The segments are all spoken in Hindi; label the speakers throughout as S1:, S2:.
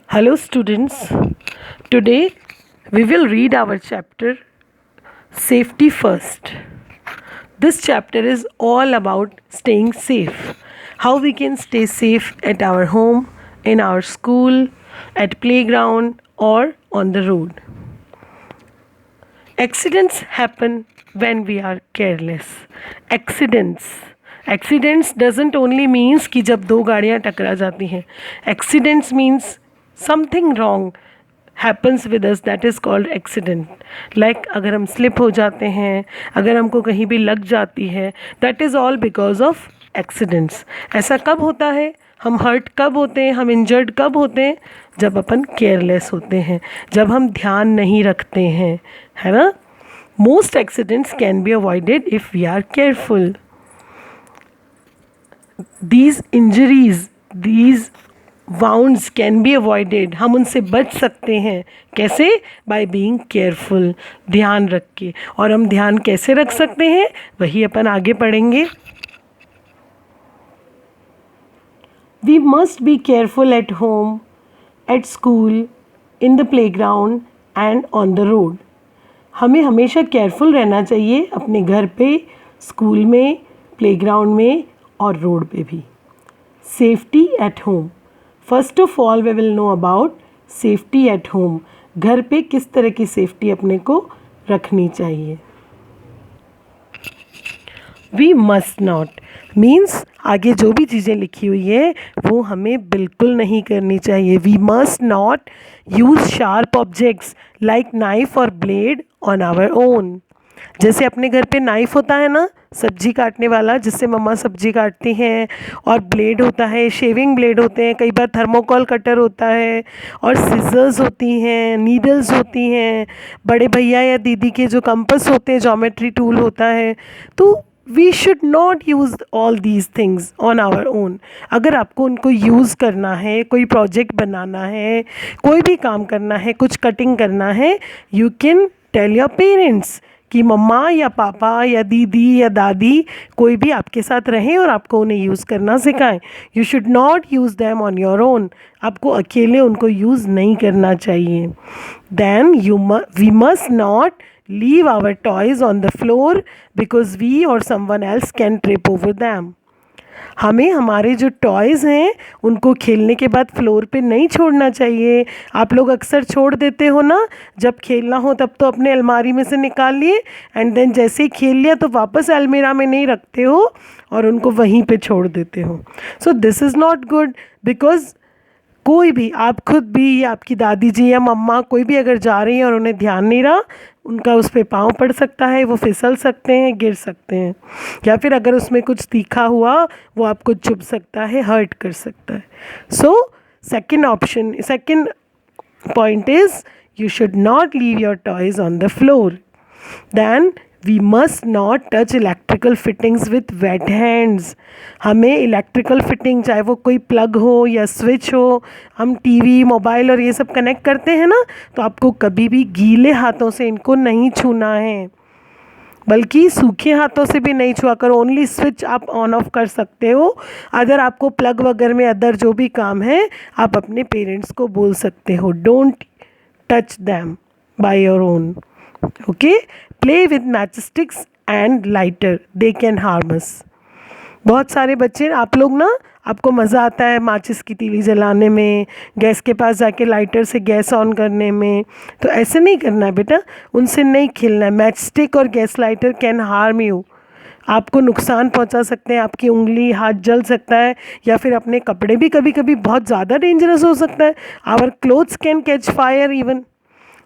S1: Hello, students. Today we will read our chapter Safety First. This chapter is all about staying safe. How we can stay safe at our home, in our school, at playground or on the road. Accidents happen when we are careless. Accidents doesn't only means कि जब दो गाड़ियाँ टकरा जाती हैं. Accidents means something wrong happens with us, that is called accident. Like अगर हम slip हो जाते हैं, अगर हमको कहीं भी लग जाती है, that is all because of accidents. ऐसा कब होता है, हम हर्ट कब होते हैं, हम इंजर्ड कब होते हैं, जब अपन केयरलेस होते हैं, जब हम ध्यान नहीं रखते हैं, है ना. Most accidents can be avoided if we are careful. These injuries, these wounds can be avoided, हम उनसे बच सकते हैं. कैसे? बाय बीइंग केयरफुल, ध्यान रख के. और हम ध्यान कैसे रख सकते हैं, वही अपन आगे पढ़ेंगे. We must be careful at home, at school, in the playground and on the road. हमें हमेशा केयरफुल रहना चाहिए अपने घर पे, स्कूल में, प्लेग्राउंड में और रोड पे भी. Safety at home. First of all we will know about safety at home. घर पे किस तरह की सेफ्टी अपने को रखनी चाहिए. वी मस्ट नॉट मीन्स आगे जो भी चीज़ें लिखी हुई है वो हमें बिल्कुल नहीं करनी चाहिए. We must not use sharp objects like knife और ब्लेड ऑन आवर ओन. जैसे अपने घर पे नाइफ होता है ना, सब्जी काटने वाला, जिससे मम्मा सब्जी काटती हैं, और ब्लेड होता है, शेविंग ब्लेड होते हैं, कई बार थर्मोकॉल कटर होता है, और सिजर्स होती हैं, नीडल्स होती हैं, बड़े भैया या दीदी के जो कंपास होते हैं, ज्योमेट्री टूल होता है. तो we should not use all these things on our own. अगर आपको उनको यूज़ करना है, कोई प्रोजेक्ट बनाना है, कोई भी काम करना है, कुछ कटिंग करना है, you can tell your parents कि मम्मा या पापा या दीदी या दादी कोई भी आपके साथ रहें और आपको उन्हें यूज़ करना सिखाएं. You should not use them on your own. आपको अकेले उनको यूज़ नहीं करना चाहिए. Then we must not leave our toys on the floor because we or someone else can trip over them. हमें हमारे जो टॉयज़ हैं उनको खेलने के बाद फ्लोर पे नहीं छोड़ना चाहिए. आप लोग अक्सर छोड़ देते हो ना, जब खेलना हो तब तो अपने अलमारी में से निकाल लिए एंड देन जैसे ही खेल लिया तो वापस अलमीरा में नहीं रखते हो और उनको वहीं पे छोड़ देते हो. So this is not good. Because कोई भी, आप खुद भी या आपकी दादी जी या मम्मा कोई भी अगर जा रही है और उन्हें ध्यान नहीं रहा, उनका उस पर पाँव पड़ सकता है, वो फिसल सकते हैं, गिर सकते हैं, या फिर अगर उसमें कुछ तीखा हुआ वो आपको चुभ सकता है, हर्ट कर सकता है. So second point is you should not leave your toys on the floor. Then we must not touch electrical fittings with wet hands. हमें इलेक्ट्रिकल फिटिंग, चाहे वो कोई प्लग हो या स्विच हो, हम टीवी, मोबाइल और ये सब कनेक्ट करते हैं ना, तो आपको कभी भी गीले हाथों से इनको नहीं छूना है, बल्कि सूखे हाथों से भी नहीं छुआ करो. ओनली स्विच आप ऑन ऑफ कर सकते हो. अगर आपको प्लग वगैरह में अदर जो भी काम है, आप अपने पेरेंट्स को बोल सकते हो. Don't touch them by your own. Okay, play with matchsticks and lighter, they can harm us. बहुत सारे बच्चे, आप लोग ना, आपको मज़ा आता है माचिस की तीली जलाने में, गैस के पास जाके लाइटर से गैस ऑन करने में. तो ऐसे नहीं करना है बेटा, उनसे नहीं खेलना है. मैच स्टिक और gas lighter can harm you. आपको नुकसान पहुंचा सकते हैं, आपकी उंगली, हाथ जल सकता है, या फिर अपने कपड़े भी कभी कभी बहुत ज़्यादा डेंजरस हो सकता है. Our clothes can catch fire even.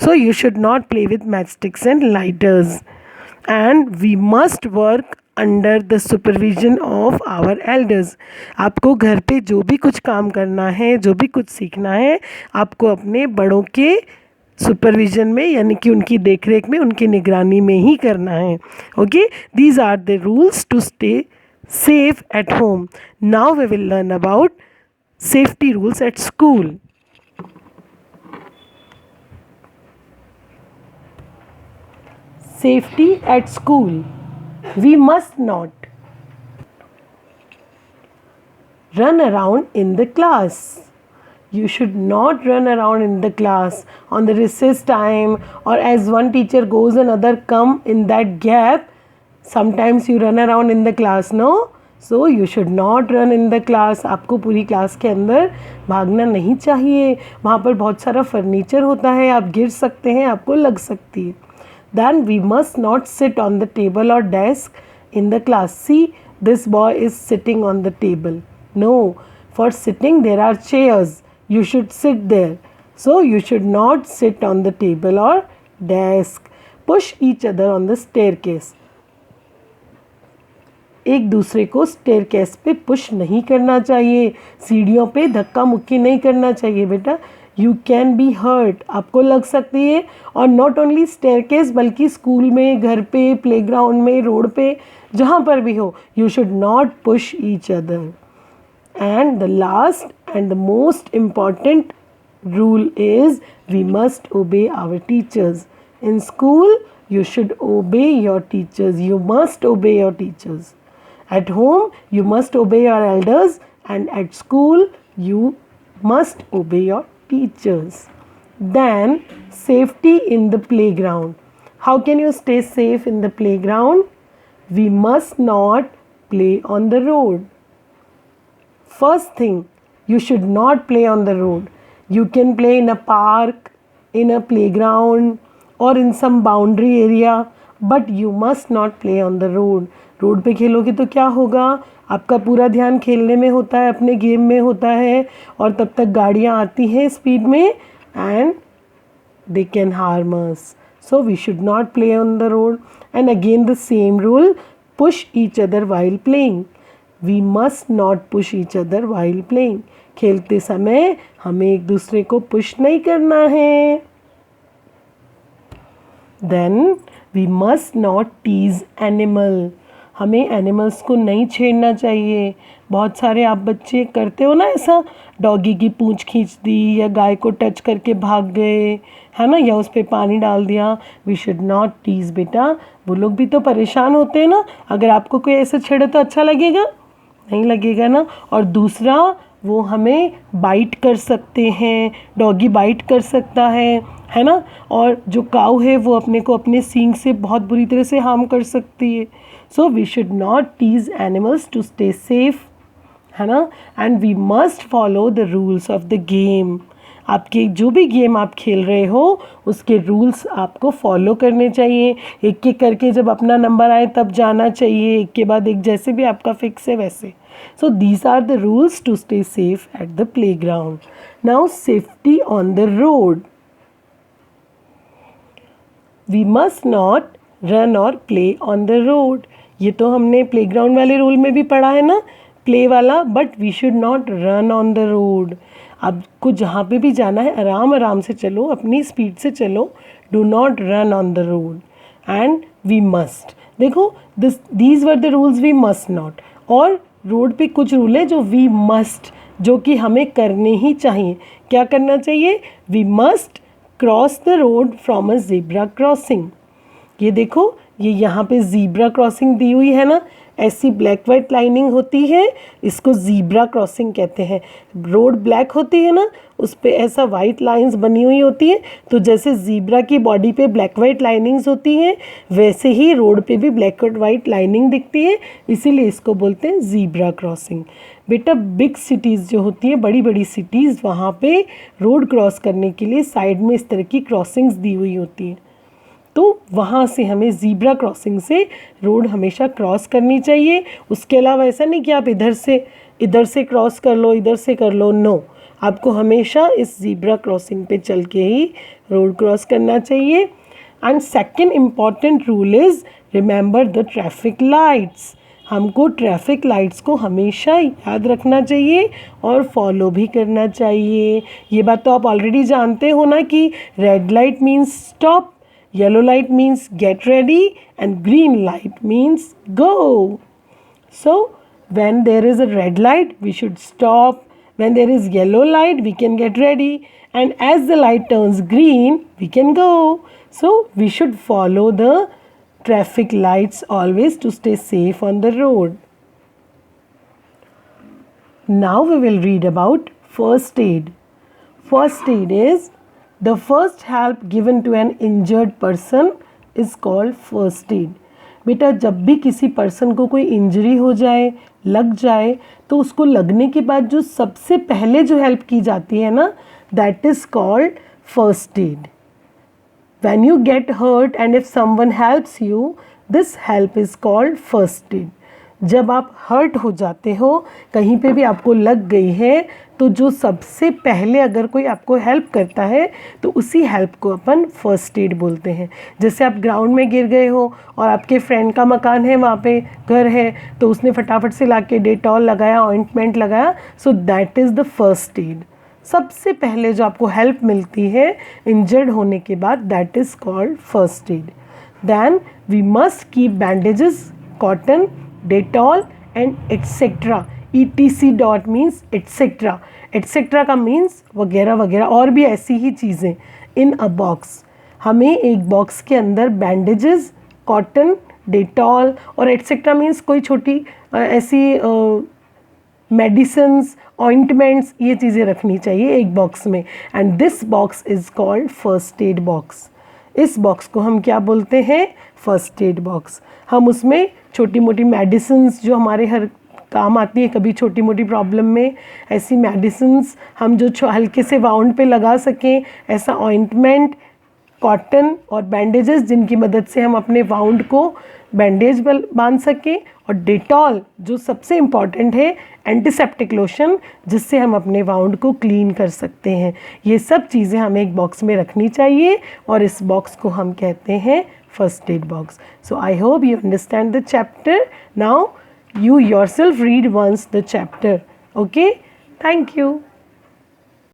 S1: So you should not play with match sticks and lighters. And we must work under the supervision of our elders. आपको घर पे जो भी कुछ काम करना है, जो भी कुछ सीखना है, आपको अपने बड़ों के सुपरविजन में, यानी कि उनकी देखरेख में, उनकी निगरानी में ही करना है. Okay, these are the rules to stay safe at home. Now we will learn about safety rules at school. Safety at school. We must not run around in the class. You should not run around in the class on the recess time, or as one teacher goes another come in that gap. Sometimes you run around in the class, no? So you should not run in the class. आपको पूरी क्लास के अंदर भागना नहीं चाहिए. वहाँ पर बहुत सारा फर्नीचर होता है, आप गिर सकते हैं, आपको लग सकती है. Then we must not sit on the table or desk in the class. See, this boy is sitting on the table. No, for sitting there are chairs. You should sit there. So you should not sit on the table or desk. Push each other on the staircase. एक दूसरे को स्टेयरकेस पे पुश नहीं करना चाहिए, सीढ़ियों पे धक्का मुक्की नहीं करना चाहिए बेटा. यू कैन बी हर्ट, आपको लग सकती है. और नॉट ओनली स्टेयरकेस, बल्कि स्कूल में, घर पे, प्लेग्राउंड में, रोड पे, जहाँ पर भी हो, you should not push each other. And the last and the most important rule is we must obey our teachers. In school you should obey your teachers. You must obey your teachers. At home you must obey your elders, and at school you must obey your teachers. Then safety in the playground. How can you stay safe in the playground? We must not play on the road. First thing, you should not play on the road. You can play in a park, in a playground, or in some boundary area, but you must not play on the road. Road पे खेलोगे तो क्या होगा? आपका पूरा ध्यान खेलने में होता है, अपने गेम में होता है, और तब तक गाड़ियाँ आती हैं स्पीड में and they can harm us. So we should not play on the road. And again the same rule, push each other while playing. We must not push each other while playing. खेलते समय हमें एक दूसरे को पुश नहीं करना है. Then we must not tease animal. हमें एनिमल्स को नहीं छेड़ना चाहिए. बहुत सारे आप बच्चे करते हो ना ऐसा, डॉगी की पूंछ खींच दी, या गाय को टच करके भाग गए, है ना, या उस पर पानी डाल दिया. वी शुड नॉट टीज बेटा. वो लोग भी तो परेशान होते हैं ना. अगर आपको कोई ऐसा छेड़े तो अच्छा लगेगा? नहीं लगेगा ना. और दूसरा, वो हमें बाइट कर सकते हैं, डॉगी बाइट कर सकता है ना. और जो काऊ है वो अपने को अपने सींग से बहुत बुरी तरह से हार्म कर सकती है. So we should not tease animals to stay safe, है ना. And we must follow the rules of the game. आपके जो भी गेम आप खेल रहे हो उसके रूल्स आपको फॉलो करने चाहिए. एक एक करके जब अपना नंबर आए तब जाना चाहिए, एक के बाद एक, जैसे भी आपका फिक्स है वैसे. So these are the rules to stay safe at the playground. Now safety on the road. We must not run or play on the road. ये तो हमने प्लेग्राउंड वाले रूल में भी पढ़ा है ना, प्ले वाला. But we should not run on the road. आपको जहाँ पे भी जाना है आराम आराम से चलो, अपनी स्पीड से चलो. Do not run on the road. And we must, देखो these were the rules we must not. और रोड पे कुछ रूल है जो वी मस्ट, जो कि हमें करने ही चाहिए. क्या करना चाहिए? We must cross the road from a zebra crossing. ये देखो, ये यहाँ पे ज़ीब्रा क्रॉसिंग दी हुई है ना, ऐसी ब्लैक वाइट लाइनिंग होती है, इसको ज़ीब्रा क्रॉसिंग कहते हैं. रोड ब्लैक होती है ना, उस पे ऐसा वाइट लाइंस बनी हुई होती है. तो जैसे ज़ीब्रा की बॉडी पे ब्लैक वाइट लाइनिंग्स होती हैं, वैसे ही रोड पे भी ब्लैक और वाइट लाइनिंग दिखती है, इसीलिए इसको बोलते हैं ज़ीब्रा क्रॉसिंग. बेटा बिग सिटीज़ जो होती हैं, बड़ी बड़ी सिटीज़, वहाँ पे रोड क्रॉस करने के लिए साइड में इस तरह की क्रॉसिंग्स दी हुई होती हैं. तो वहाँ से हमें ज़ीब्रा क्रॉसिंग से रोड हमेशा क्रॉस करनी चाहिए. उसके अलावा ऐसा नहीं कि आप इधर से क्रॉस कर लो, इधर से कर लो. नो, आपको हमेशा इस ज़ीब्रा क्रॉसिंग पे चल के ही रोड क्रॉस करना चाहिए. And second important rule is remember the traffic lights. हमको ट्रैफिक लाइट्स को हमेशा याद रखना चाहिए और फॉलो भी करना चाहिए. ये बात तो आप ऑलरेडी जानते हो ना कि red light means stop, yellow light means get ready, and green light means go. So when there is a red light we should stop, when there is yellow light we can get ready, and as the light turns green we can go. So we should follow the traffic lights always to stay safe on the road. Now we will read about first aid. First aid is the first help given to an injured person is called first aid. बेटा जब भी किसी पर्सन को कोई इंजरी हो जाए, लग जाए, तो उसको लगने के बाद जो सबसे पहले जो हेल्प की जाती है ना, that is called first add. When you get hurt and if someone helps you, this help is called first aid. जब आप हर्ट हो जाते हो, कहीं पे भी आपको लग गई है, तो जो सबसे पहले अगर कोई आपको हेल्प करता है तो उसी हेल्प को अपन फर्स्ट एड बोलते हैं। जैसे आप ग्राउंड में गिर गए हो और आपके फ्रेंड का मकान है, वहाँ पे घर है, तो उसने फटाफट से लाके डेटॉल लगाया, ऑइंटमेंट लगाया, so that is the first aid. सबसे पहले जो आपको हेल्प मिलती है इंजर्ड होने के बाद, that is called first aid. Then we must keep bandages, cotton, Dettol and etcetera. ETC dot means etcetera, etcetera का मीन्स वगैरह वगैरह और भी ऐसी ही चीज़ें इन अ बॉक्स। हमें एक बॉक्स के अंदर बैंडेजेस, कॉटन, डेटॉल और एट्सेट्रा मीन्स कोई छोटी ऐसी मेडिसिन्स, ऑइंटमेंट्स, ये चीज़ें रखनी चाहिए एक बॉक्स में। And this box is called first aid box. इस बॉक्स को हम क्या बोलते हैं? First aid box. हम उसमें छोटी मोटी मेडिसिन्स जो हमारे हर काम आती है, कभी छोटी मोटी प्रॉब्लम में, ऐसी मेडिसिन्स हम जो हल्के से वाउंड पे लगा सकें, ऐसा ऑइंटमेंट, कॉटन और बैंडेजेस जिनकी मदद से हम अपने वाउंड को बैंडेज बांध सकें, और डेटॉल जो सबसे इम्पॉर्टेंट है, एंटीसेप्टिक लोशन, जिससे हम अपने वाउंड को क्लीन कर सकते हैं। ये सब चीज़ें हमें एक बॉक्स में रखनी चाहिए और इस बॉक्स को हम कहते हैं first aid box. So I hope you understand the chapter. Now you yourself read once the chapter. Okay, thank you.